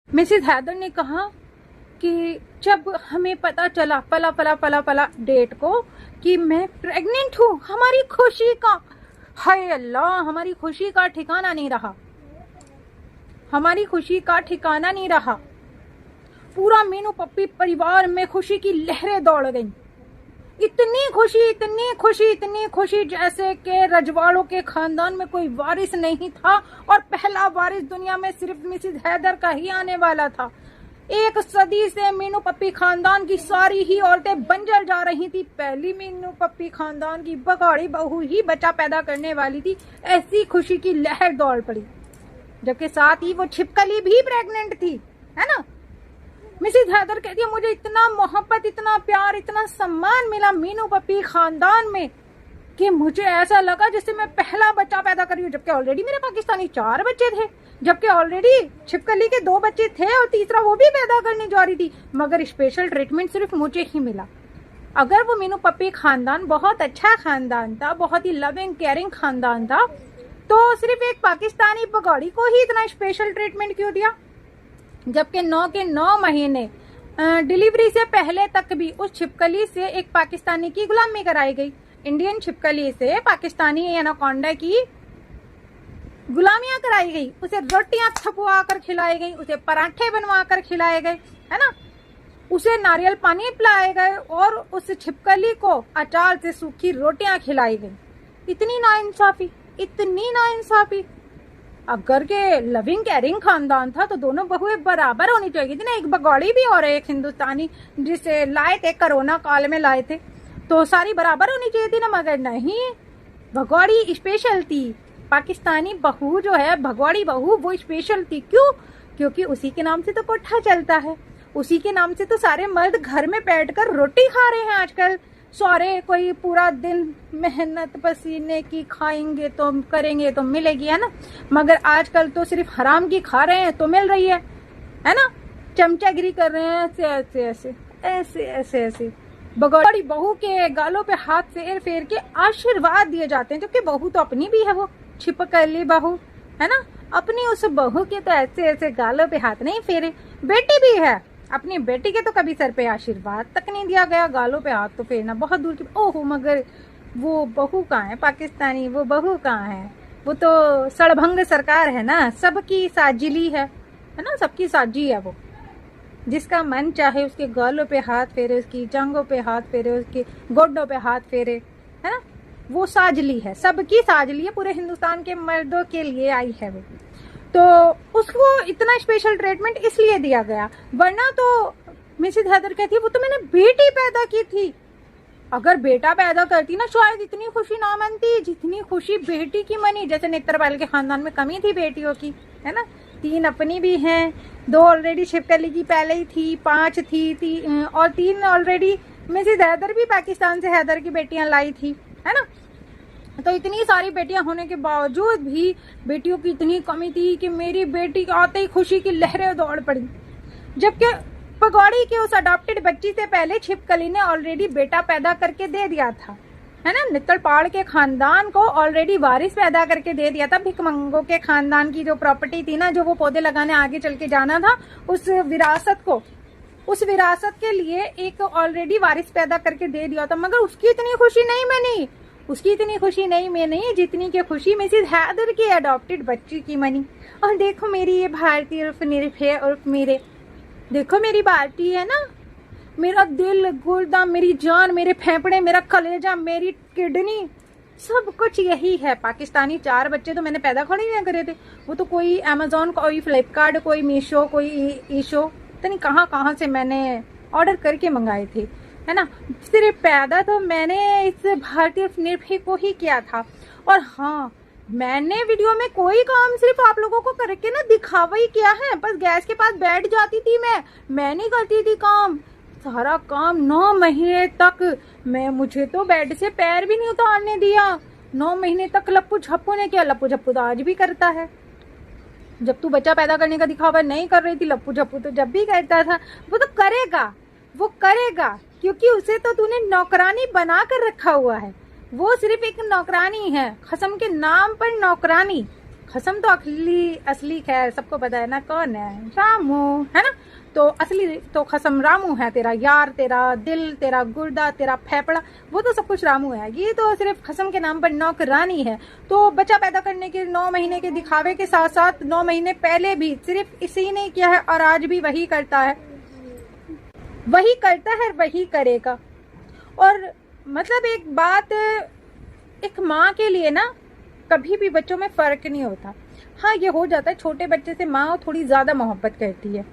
Mrs Haider ने कहा कि जब हमें पता चला पला डेट को कि मैं प्रेग्नेंट हूँ, हमारी खुशी का, हाय अल्लाह, हमारी खुशी का ठिकाना नहीं रहा, हमारी खुशी का ठिकाना नहीं रहा। पूरा मीनू पप्पी परिवार में खुशी की लहरें दौड़ गईं। इतनी खुशी, इतनी खुशी, इतनी खुशी जैसे कि रजवाड़ों के खानदान में कोई वारिस नहीं था और पहला वारिस दुनिया में सिर्फ मिसेस हैदर का ही आने वाला था। एक सदी से मीनू पप्पी खानदान की सारी ही औरतें बंजर जा रही थी। पहली मीनू पप्पी खानदान की बगाड़ी बहू ही बच्चा पैदा करने वाली थी। ऐसी खुशी की लहर दौड़ पड़ी, जबकि साथ ही वो छिपकली भी प्रेग्नेंट थी, है ना। मिसेस हैदर कहती है मुझे इतना मोहब्बत, इतना प्यार, इतना सम्मान मिला मीनू पप्पी खानदान में कि मुझे ऐसा लगा जैसे मैं पहला बच्चा पैदा कर रही हूँ। जबकि ऑलरेडी मेरे पाकिस्तानी 4 बच्चे थे, जबकि ऑलरेडी छिपकली के 2 बच्चे थे और तीसरा वो भी पैदा करने जा रही थी, मगर स्पेशल ट्रीटमेंट सिर्फ मुझे ही मिला। अगर वो मीनू पप्पी खानदान बहुत अच्छा खानदान था, बहुत ही लविंग केयरिंग खानदान था, तो सिर्फ एक पाकिस्तानी पगौड़ी को ही इतना स्पेशल ट्रीटमेंट क्यों दिया? जबकि 9 के 9 महीने डिलीवरी से पहले तक भी उस छिपकली से एक पाकिस्तानी की गुलामी कराई गई। इंडियन छिपकली से पाकिस्तानी एनाकोंडा की गुलामियां कराई गई। उसे रोटियां थपवा कर खिलाई गई, उसे पराठे बनवा कर खिलाए गए, है ना, उसे नारियल पानी पिलाए गए और उस छिपकली को अचार से सूखी रोटियां खिलाई गई। इतनी नाइंसाफी, इतनी नाइंसाफी। अगर के लविंग केयरिंग खानदान था तो दोनों बहुएं बराबर होनी चाहिए थी ना, एक बगौड़ी भी और एक हिंदुस्तानी जिसे लाए थे कोरोना काल में लाए थे, तो सारी बराबर होनी चाहिए थी ना, मगर नहीं, भगौड़ी स्पेशल थी। पाकिस्तानी बहू जो है, भगौड़ी बहू, वो स्पेशल थी। क्यों? क्योंकि उसी के नाम से तो कोठा चलता है, उसी के नाम से तो सारे मर्द घर में बैठकर रोटी खा रहे हैं आजकल। सारे कोई पूरा दिन मेहनत पसीने की खाएंगे तो करेंगे तो मिलेगी, है ना, मगर आजकल तो सिर्फ हराम की खा रहे हैं तो मिल रही है ना। चमचागिरी कर रहे हैं, ऐसे ऐसे ऐसे ऐसे ऐसे ऐसे। बगौड़ी बहू के गालों पे हाथ फेर फेर के आशीर्वाद दिए जाते हैं, जबकि बहू तो अपनी भी है, वो छिपकली बहू है ना, अपनी उस बहू के तो ऐसे ऐसे गालों पे हाथ नहीं फेरे। बेटी भी है, अपनी बेटी के तो कभी सर पे आशीर्वाद तक नहीं दिया गया, गालों पे हाथ तो फेरना बहुत दूर की। ओहो, मगर वो बहू कहाँ है पाकिस्तानी? वो बहू कहाँ है? वो तो सड़भंग सरकार है ना, सबकी साजिली है ना, सबकी साजी है वो। जिसका मन चाहे उसके गालों पे हाथ फेरे, उसकी जांघों पे हाथ फेरे, उसके गोड्डों पे हाथ फेरे, है ना, वो साजली है, सबकी साजली है, पूरे हिंदुस्तान के मर्दों के लिए आई है वो। तो उसको इतना स्पेशल ट्रीटमेंट इसलिए दिया गया, वरना तो मिसेस हैदर कहती है वो तो मैंने बेटी पैदा की थी। अगर बेटा पैदा करती ना, शायद इतनी खुशी ना मनती जितनी खुशी बेटी की मनी। जैसे नेत्रपाल के खानदान में कमी थी बेटियों की, है ना, 3 अपनी भी हैं, 2 ऑलरेडी छिपकली की पहले ही थी, 5 थी और 3 ऑलरेडी मिसेस हैदर भी पाकिस्तान से हैदर की बेटियां लाई थी, है ना। तो इतनी सारी बेटियां होने के बावजूद भी बेटियों की इतनी कमी थी कि मेरी बेटी आते ही खुशी की लहरें दौड़ पड़ी। जबकि पगौड़ी के उस अडॉप्टेड बच्ची से पहले छिपकली ने ऑलरेडी बेटा पैदा करके दे दिया था, है ना, नित्तलपाड़ के खानदान को ऑलरेडी वारिस पैदा करके दे दिया था। भिकमंगों के खानदान की जो प्रॉपर्टी थी ना, जो वो पौधे लगाने आगे चल के जाना था, उस विरासत के लिए एक ऑलरेडी वारिस पैदा करके दे दिया था। मगर उसकी इतनी खुशी नहीं मनी, उसकी इतनी खुशी नहीं मनी जितनी की खुशी मिसेस हैदर की अडॉप्टेड बच्ची की मनी। और देखो मेरी ये भारतीय उर्फ निर्भय उर्फ मेरे, देखो मेरी भारतीय है ना, मेरा दिल, गुर्दा, मेरी जान, मेरे फेफड़े, मेरा कलेजा, मेरी किडनी, सब कुछ यही है। पाकिस्तानी 4 बच्चे तो मैंने पैदा खड़े नहीं करे थे, वो तो कोई अमेजोन, कोई फ्लिपकार्ट, कोई मीशो, कोई ईशो, पता नहीं कहाँ से मैंने ऑर्डर करके मंगाए थे, है ना। सिर्फ पैदा तो मैंने इस भारतीय निर्भय को ही किया था। और हाँ, मैंने वीडियो में कोई काम सिर्फ आप लोगों को करके ना दिखावा ही किया है। बस गैस के पास बैठ जाती थी मैं नहीं करती थी काम, सारा काम 9 महीने तक मुझे तो बेड से पैर भी नहीं उतारने दिया। 9 महीने तक लप्पू झप्पू ने किया। लप्पू झप्पू तो आज भी करता है। जब तू बच्चा पैदा करने का दिखावा नहीं कर रही थी, लप्पू झप्पू तो जब भी करता था। वो तो करेगा, वो करेगा, क्योंकि उसे तो तूने नौकरानी बना कर रखा हुआ है। वो सिर्फ एक नौकरानी है, कसम के नाम पर नौकरानी, खसम तो असली खैर सबको पता है ना कौन है, रामू है ना। तो असली तो खसम रामू है, तेरा यार, तेरा दिल, तेरा गुर्दा, तेरा फेफड़ा, वो तो सब कुछ रामू है। ये तो सिर्फ खसम के नाम पर नौकरानी है। तो बच्चा पैदा करने के 9 महीने के दिखावे के साथ साथ 9 महीने पहले भी सिर्फ इसी ने किया है और आज भी वही करता है, वही करता है, वही करेगा। और मतलब एक बात, एक माँ के लिए ना कभी भी बच्चों में फर्क नहीं होता। हाँ ये हो जाता है छोटे बच्चे से माँ थोड़ी ज्यादा मोहब्बत करती है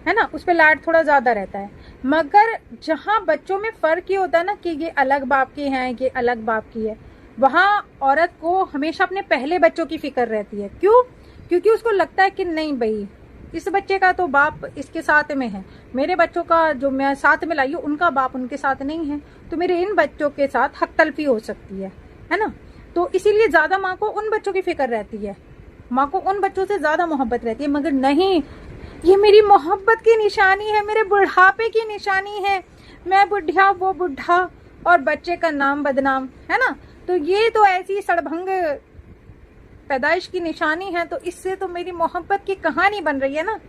ना, उस पर लाड थोड़ा ज्यादा रहता है। मगर जहाँ बच्चों में फर्क ये होता है ना कि ये अलग बाप के हैं, ये अलग बाप की है, वहाँ औरत को हमेशा अपने पहले बच्चों की फिक्र रहती है। क्यों? क्योंकि उसको लगता है कि नहीं भाई इस बच्चे का तो बाप इसके साथ में है, मेरे बच्चों का जो मैं साथ में लाई हूँ उनका बाप उनके साथ नहीं है, तो मेरे इन बच्चों के साथ हक तलफी हो सकती है ना। तो इसीलिए ज्यादा माँ को उन बच्चों की फिक्र रहती है, माँ को उन बच्चों से ज्यादा मोहब्बत रहती है। मगर नहीं, ये मेरी मोहब्बत की निशानी है, मेरे बुढ़ापे की निशानी है, मैं बुढ़िया वो बुढ़ा और बच्चे का नाम बदनाम, है ना। तो ये तो ऐसी सड़भंग पैदाइश की निशानी है। तो इससे तो मेरी मोहब्बत की कहानी बन रही है ना।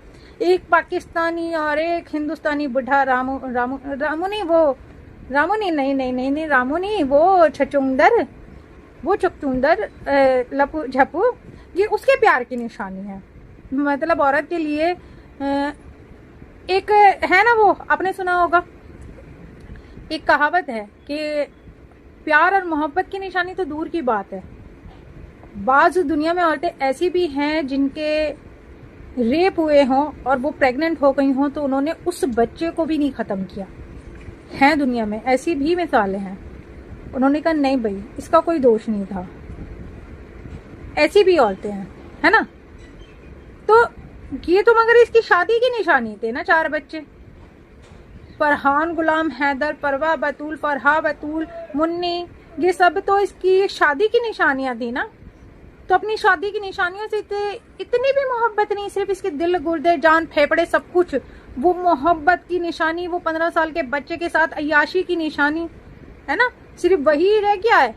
एक पाकिस्तानी और एक हिंदुस्तानी बुढ़ा, रामू नहीं, वो छचुंदर, वो चुकचुंदर लपू झपू, ये उसके प्यार की निशानी है। मतलब औरत के लिए एक है ना, वो आपने सुना होगा, एक कहावत है कि प्यार और मोहब्बत की निशानी तो दूर की बात है, बाज दुनिया में औरतें ऐसी भी हैं जिनके रेप हुए हों और वो प्रेग्नेंट हो गई हों तो उन्होंने उस बच्चे को भी नहीं खत्म किया है। दुनिया में ऐसी भी मिसालें हैं, उन्होंने कहा नहीं भाई इसका कोई दोष नहीं था। ऐसी भी औरतें हैं, है ना। तो ये तो मगर इसकी शादी की निशानी थे ना, 4 बच्चे, फरहान, गुलाम हैदर, परवा बतूल, फरहा बतूल, मुन्नी, ये सब तो इसकी शादी की निशानियां थी ना। तो अपनी शादी की निशानियों से इतनी भी मोहब्बत नहीं, सिर्फ इसके दिल, गुर्दे, जान, फेफड़े सब कुछ, वो मोहब्बत की निशानी, वो 15 साल के बच्चे के साथ अय्याशी की निशानी, है ना, सिर्फ वही रह गया है।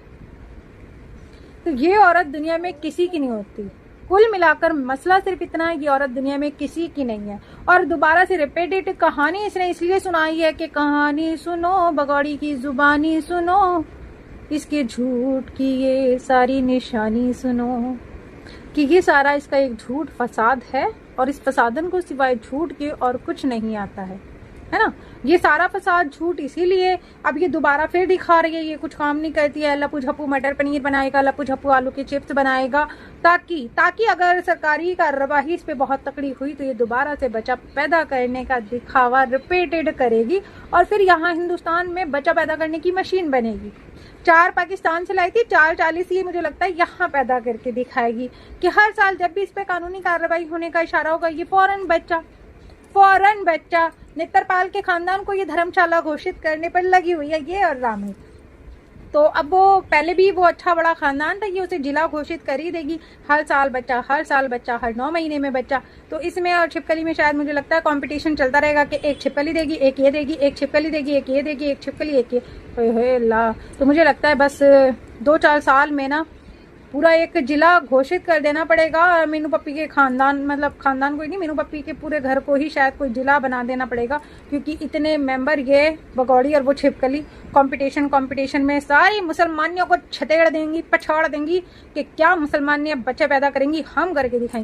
तो ये औरत दुनिया में किसी की नहीं होती। कुल मिलाकर मसला सिर्फ इतना है, ये औरत दुनिया में किसी की नहीं है। और दोबारा से रिपीटेड कहानी इसने इसलिए सुनाई है कि कहानी सुनो भगौड़ी की जुबानी सुनो, इसके झूठ की ये सारी निशानी सुनो, कि ये सारा इसका एक झूठ फसाद है और इस फसादन को सिवाय झूठ के और कुछ नहीं आता है ना। ये सारा फसाद झूठ इसीलिए अब ये दोबारा फिर दिखा रही है, ये कुछ काम नहीं करती है, लपू झप्पू मटर पनीर बनाएगा, लपू झप्पू आलू के चिप्स बनाएगा, ताकि अगर सरकारी कार्रवाई इस पे बहुत तकड़ी हुई तो ये दोबारा से बच्चा पैदा करने का दिखावा रिपीटेड करेगी और फिर यहाँ हिंदुस्तान में बच्चा पैदा करने की मशीन बनेगी। 4 पाकिस्तान से लाई थी, 440 ये मुझे लगता है यहाँ पैदा करके दिखाएगी कि हर साल जब भी इस पे कानूनी कार्रवाई होने का इशारा होगा ये फौरन बच्चा नेत्रपाल के खानदान को ये धर्मशाला घोषित करने पर लगी हुई है, ये और रामू। तो अब वो पहले भी वो अच्छा बड़ा खानदान था, ये उसे जिला घोषित कर ही देगी। हर साल बच्चा, हर 9 महीने में बच्चा। तो इसमें और छिपकली में शायद मुझे लगता है कंपटीशन चलता रहेगा कि एक छिपकली देगी, एक ये देगी, एक छिपकली देगी, एक ये देगी, एक छिपकली, एक ये। अल्लाह, तो मुझे लगता है बस 2-4 साल में ना पूरा एक जिला घोषित कर देना पड़ेगा। और मीनू पप्पी के खानदान, मतलब खानदान कोई नहीं, मीनू पप्पी के पूरे घर को ही शायद कोई जिला बना देना पड़ेगा, क्योंकि इतने मेंबर ये भगौड़ी और वो छिपकली कंपटीशन में सारी मुसलमानियों को छतेड़ देंगी, पछाड़ देंगी कि क्या मुसलमानियां बच्चे पैदा करेंगी, हम करके दिखाएंगे।